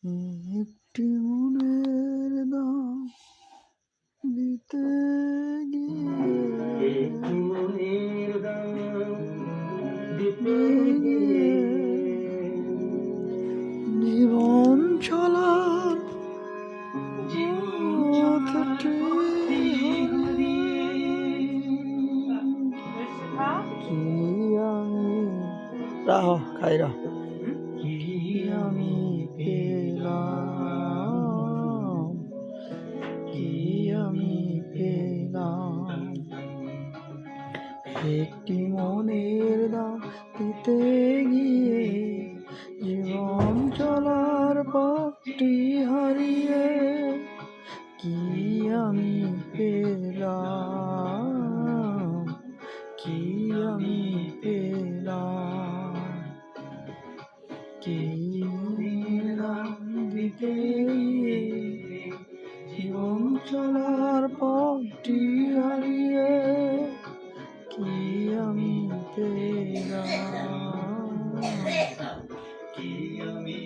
একটি মনের দাম দিতে গিয়ে জীবন চলার পথটি কি আমি রাহ খাইরা কি আমি পেলাম, কি আমি পেলাম। একটি মনের দাম দিতে গিয়ে জীবন চলার পথটি হারিয়ে কি আমি পেলাম, কি আমি পেলাম। কি দাম দিতে গিয়ে জীবন চলার পথটি হারিয়ে কি আমি পেলাম, কি আমি